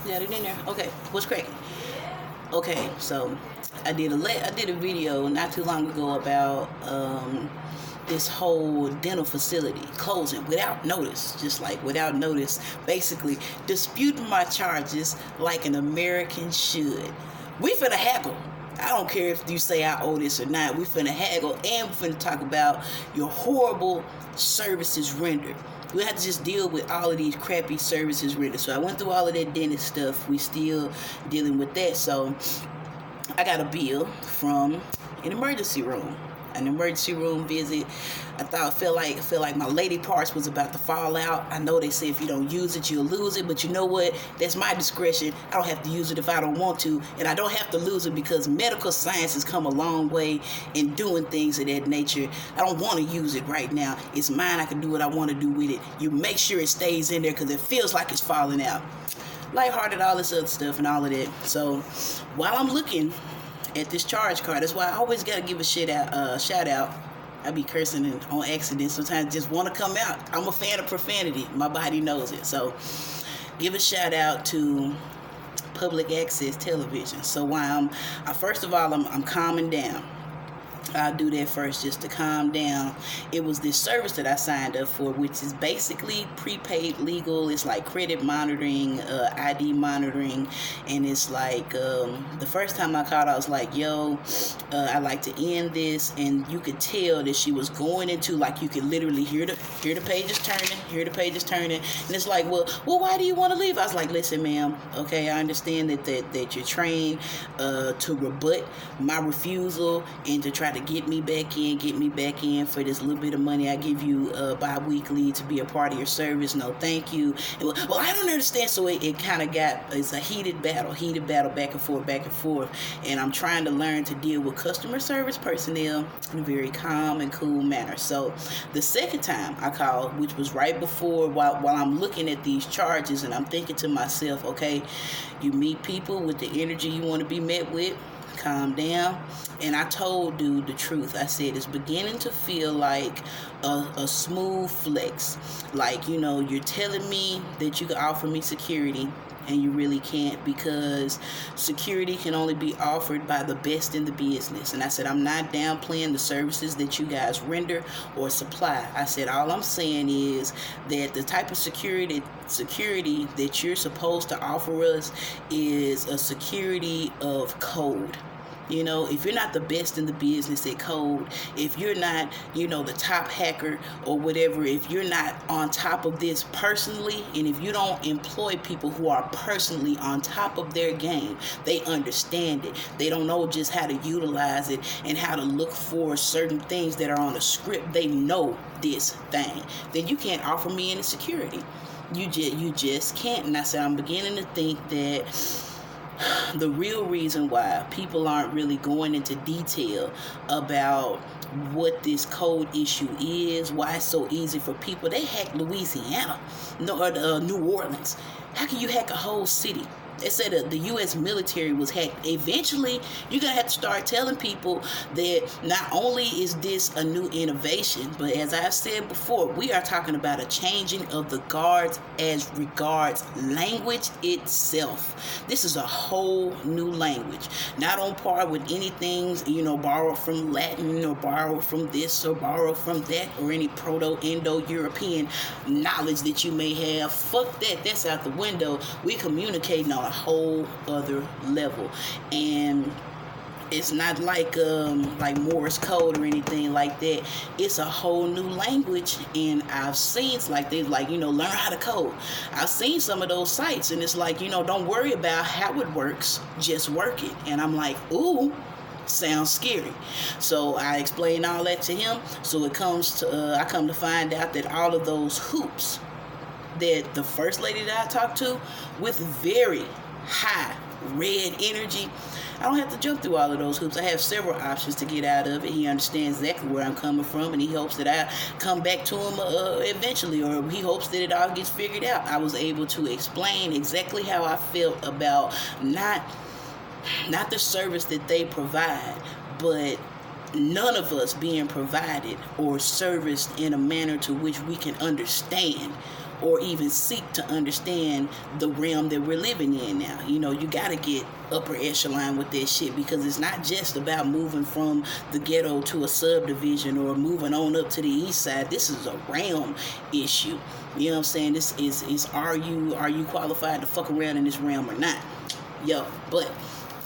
Got it in there. Okay, what's cracking? Okay, so I did a video not too long ago about this whole dental facility closing without notice, just like without notice, basically disputing my charges like an American should. We finna haggle. I don't care if you say I owe this or not. We finna haggle, and we finna talk about your horrible services rendered. We have to just deal with all of these crappy services rendered. So I went through all of that dentist stuff. We still dealing with that. So I got a bill from an emergency room visit. I felt like my lady parts was about to fall out. I know they say if you don't use it, you'll lose it, but you know what? That's my discretion. I don't have to use it if I don't want to, and I don't have to lose it because medical science has come a long way in doing things of that nature. I don't want to use it right now. It's mine. I can do what I want to do with it. You make sure it stays in there because it feels like it's falling out. Lighthearted, all this other stuff and all of that. So while I'm looking at this charge card, that's why I always gotta give a shout out. I be cursing on accident sometimes, just want to come out. I'm a fan of profanity. My body knows it. So give a shout out to public access television. So while first of all I'm calming down. I'll do that first just to calm down. It was this service that I signed up for, which is basically prepaid legal. It's like credit monitoring, ID monitoring, and it's like the first time I called, I was like, yo, I'd like to end this, and you could tell that she was going into, like, you could literally hear the pages turning, and it's like, well, why do you want to leave? I was like, listen, ma'am, okay, I understand that you're trained to rebut my refusal and to try to get me back in for this little bit of money I give you bi-weekly to be a part of your service. No, thank you. And, well, I don't understand. So it kind of it's a heated battle back and forth. And I'm trying to learn to deal with customer service personnel in a very calm and cool manner. So the second time I called, which was right before, while I'm looking at these charges, and I'm thinking to myself, okay, you meet people with the energy you want to be met with, calm down. And I told dude the truth. I said, it's beginning to feel like a smooth flex. Like, you're telling me that you can offer me security, and you really can't, because security can only be offered by the best in the business. And I said, I'm not downplaying the services that you guys render or supply. I said, all I'm saying is that the type of security that you're supposed to offer us is a security of code. If you're not the best in the business at code, if you're not, the top hacker or whatever, if you're not on top of this personally, and if you don't employ people who are personally on top of their game, they understand it. They don't know just how to utilize it and how to look for certain things that are on a script. They know this thing. Then you can't offer me any security. You just can't. And I said, I'm beginning to think that the real reason why people aren't really going into detail about what this code issue is, why it's so easy for people. They hacked Louisiana, New Orleans. How can you hack a whole city? They said the U.S. military was hacked. Eventually, you're going to have to start telling people that not only is this a new innovation, but as I've said before, we are talking about a changing of the guards as regards language itself. This is a whole new language, not on par with anything, borrowed from Latin or borrowed from this or borrowed from that or any Proto-Indo-European knowledge that you may have. Fuck that. That's out the window. We communicating on a whole other level, and it's not like Morse code or anything like that. It's a whole new language, and I've seen learn how to code. I've seen some of those sites, and it's like, don't worry about how it works, just work it. And I'm like, ooh, sounds scary. So I explained all that to him. So I come to find out that all of those hoops that the first lady that I talked to, with very high red energy, I don't have to jump through all of those hoops. I have several options to get out of it. He understands exactly where I'm coming from, and he hopes that I come back to him eventually, or he hopes that it all gets figured out. I was able to explain exactly how I felt about not the service that they provide, but none of us being provided or serviced in a manner to which we can understand or even seek to understand the realm that we're living in now. You know, you got to get upper echelon with that shit, because it's not just about moving from the ghetto to a subdivision or moving on up to the east side. This is a realm issue. You know what I'm saying? This is are you qualified to fuck around in this realm or not? Yo, but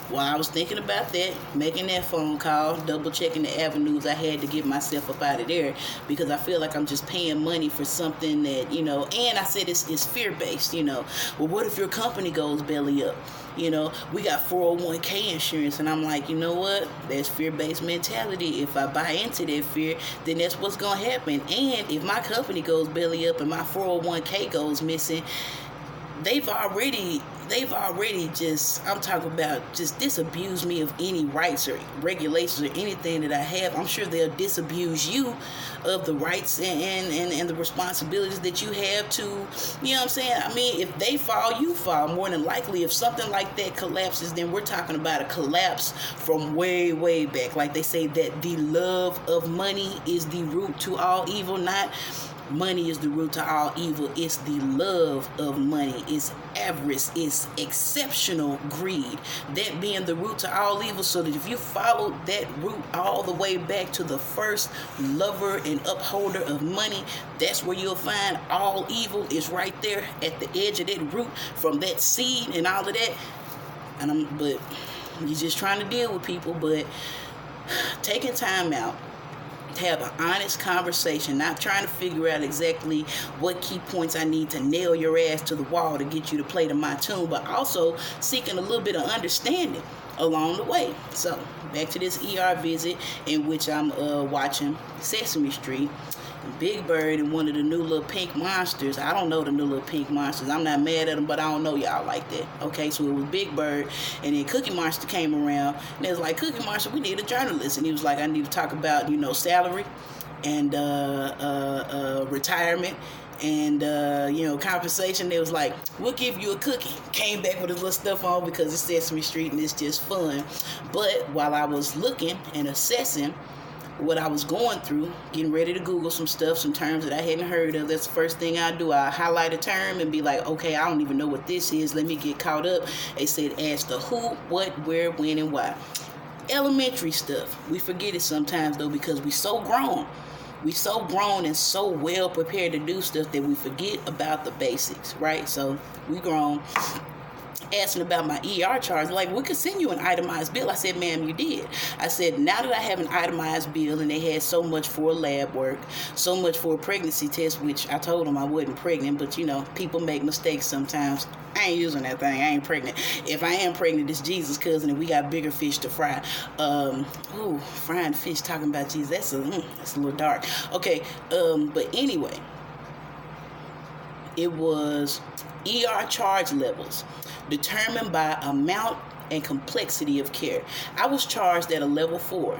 while I was thinking about that, making that phone call, double checking the avenues, I had to get myself up out of there, because I feel like I'm just paying money for something that, you know, and I said it's fear-based, you know. Well, what if your company goes belly up? You know, we got 401k insurance, and I'm like, you know what? That's fear-based mentality. If I buy into that fear, then that's what's going to happen. And if my company goes belly up and my 401k goes missing, they've already just, I'm talking about, just disabuse me of any rights or regulations or anything that I have. I'm sure they'll disabuse you of the rights and the responsibilities that you have to, you know what I'm saying? I mean, if they fall, you fall. More than likely, if something like that collapses, then we're talking about a collapse from way, way back. Like they say that the love of money is the root to all evil, not money is the root to all evil. It's the love of money. It's avarice. It's exceptional greed. That being the root to all evil. So that if you follow that root all the way back to the first lover and upholder of money, that's where you'll find all evil is right there at the edge of that root, from that seed and all of that. But you're just trying to deal with people, but taking time out, have an honest conversation, not trying to figure out exactly what key points I need to nail your ass to the wall to get you to play to my tune, but also seeking a little bit of understanding along the way. So back to this ER visit, in which I'm watching Sesame Street. Big Bird and one of the new little pink monsters. I don't know the new little pink monsters. I'm not mad at them, but I don't know y'all like that. Okay, so it was Big Bird, and then Cookie Monster came around, and it was like, Cookie Monster, we need a journalist. And he was like, I need to talk about, you know, salary and retirement and you know, compensation. They was like, we'll give you a cookie. Came back with his little stuff on because it's Sesame Street and it's just fun. But while I was looking and assessing what I was going through, getting ready to Google some stuff, some terms that I hadn't heard of, that's the first thing I do. I highlight a term and be like, okay, I don't even know what this is. Let me get caught up. They said, ask the who, what, where, when, and why. Elementary stuff. We forget it sometimes, though, because we so grown. We so grown and so well prepared to do stuff that we forget about the basics, right? So we grown. Asking about my ER charge, like, we could send you an itemized bill. I said, ma'am, you did. I said, now that I have an itemized bill and they had so much for lab work, so much for a pregnancy test, which I told them I wasn't pregnant, but you know, people make mistakes sometimes. I ain't using that thing. I ain't pregnant. If I am pregnant, it's Jesus' cousin, and we got bigger fish to fry. Frying fish, talking about Jesus, that's a little dark. Okay, but anyway, it was ER charge levels determined by amount and complexity of care. I was charged at a level 4.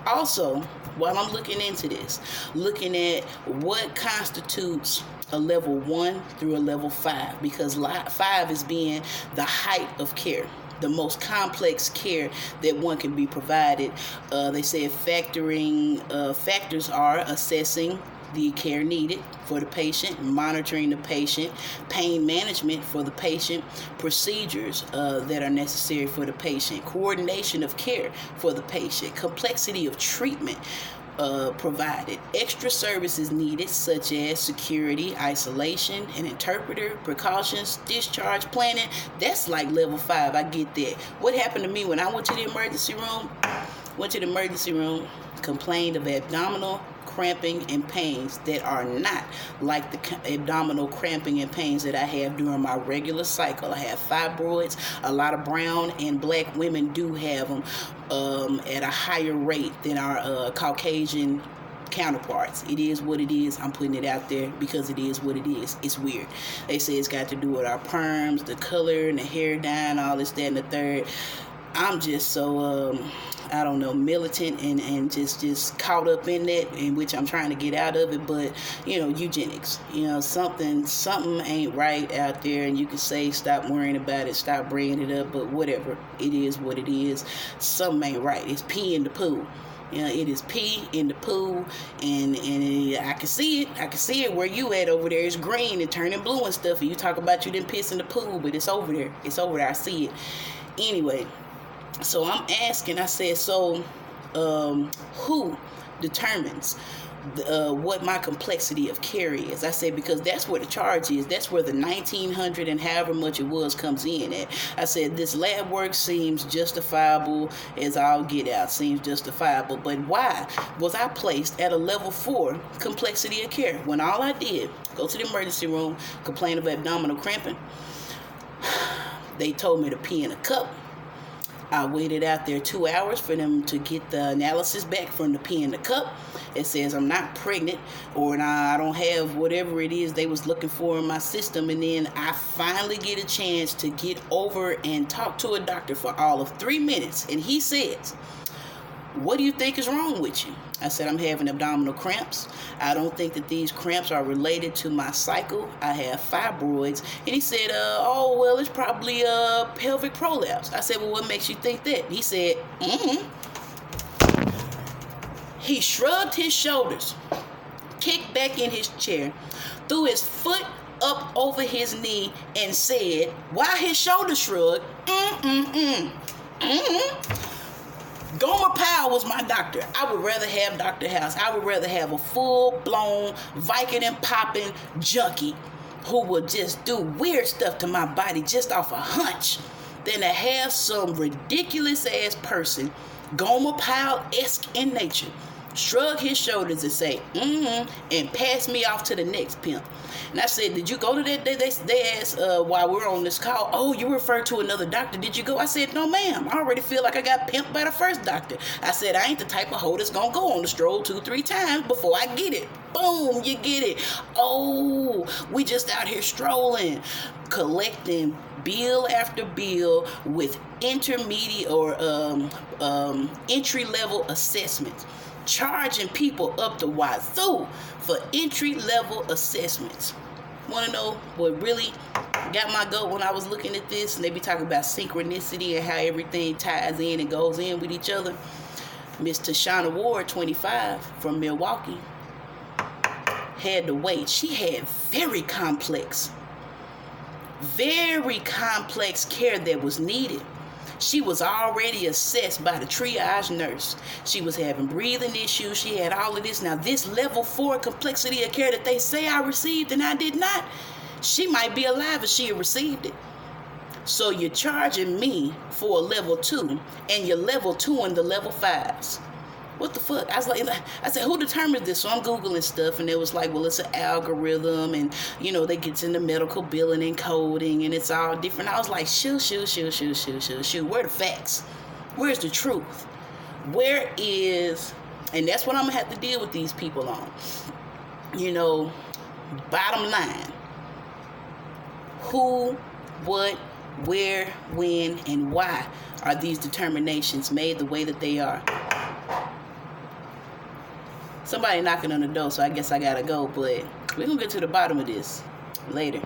Also, while I'm looking into this, looking at what constitutes a level 1 through a level 5, because 5 is being the height of care, the most complex care that one can be provided. They said factors are assessing the care needed for the patient, monitoring the patient, pain management for the patient, procedures that are necessary for the patient, coordination of care for the patient, complexity of treatment provided, extra services needed such as security, isolation, an interpreter, precautions, discharge planning. That's like level 5. I get that. What happened to me when I went to the emergency room? Complained of abdominal cramping and pains that are not like the abdominal cramping and pains that I have during my regular cycle. I have fibroids. A lot of brown and black women do have them at a higher rate than our Caucasian counterparts. It is what it is. I'm putting it out there because it is what it is. It's weird. They say it's got to do with our perms, the color, and the hair dye, and all this, that, and the third. I'm just so I don't know, militant and just caught up in that, in which I'm trying to get out of it. But you know, eugenics, you know, something ain't right out there, and you can say stop worrying about it, stop bringing it up, but whatever, it is what it is. Something ain't right. It's pee in the pool. You know, it is pee in the pool, and I can see it. I can see it where you at over there. It's green and turning blue and stuff. And you talk about you didn't piss in the pool, but it's over there. It's over there. I see it. Anyway, so I'm asking. I said, so who determines what my complexity of care is? I said, because that's where the charge is. That's where the 1900 and however much it was comes in at. I said, this lab work seems justifiable as all get out. Seems justifiable. But why was I placed at a level 4 complexity of care when all I did, go to the emergency room, complain of abdominal cramping? They told me to pee in a cup. I waited out there 2 hours for them to get the analysis back from the pee in the cup. It says I'm not pregnant, or I don't have whatever it is they was looking for in my system. And then I finally get a chance to get over and talk to a doctor for all of 3 minutes. And he says, what do you think is wrong with you? I said, I'm having abdominal cramps. I don't think that these cramps are related to my cycle. I have fibroids. And he said, oh, well, it's probably pelvic prolapse. I said, well, what makes you think that? He said, He shrugged his shoulders, kicked back in his chair, threw his foot up over his knee, and said, while his shoulders shrugged, Gomer Powell was my doctor. I would rather have Dr. House. I would rather have a full-blown Viking and popping junkie who would just do weird stuff to my body just off a hunch than to have some ridiculous-ass person, Gomer Powell-esque in nature, shrug his shoulders and say, and pass me off to the next pimp. And I said, did you go to that? They asked while we were on this call, oh, you referred to another doctor. Did you go? I said, no, ma'am. I already feel like I got pimped by the first doctor. I said, I ain't the type of hoe that's going to go on the stroll 2-3 times before I get it. Boom, you get it. Oh, we just out here strolling, collecting bill after bill with intermediate or entry-level assessments, charging people up the wazoo for entry-level assessments. Want to know what really got my goat when I was looking at this? And they be talking about synchronicity and how everything ties in and goes in with each other. Miss Tashana Ward, 25, from Milwaukee, had to wait. She had very complex care that was needed. She was already assessed by the triage nurse. She was having breathing issues. She had all of this. Now, this level 4 complexity of care that they say I received and I did not, she might be alive if she had received it. So you're charging me for a level 2, and you're level 2 in the level 5s. What the fuck? I said, who determines this? So I'm Googling stuff, and it was like, well, it's an algorithm, and, you know, they get into medical billing and coding, and it's all different. I was like, shoot. Where are the facts? Where's the truth? Where is, and that's what I'm going to have to deal with these people on. You know, bottom line, who, what, where, when, and why are these determinations made the way that they are? Somebody knocking on the door, so I guess I gotta go, but we're gonna get to the bottom of this later.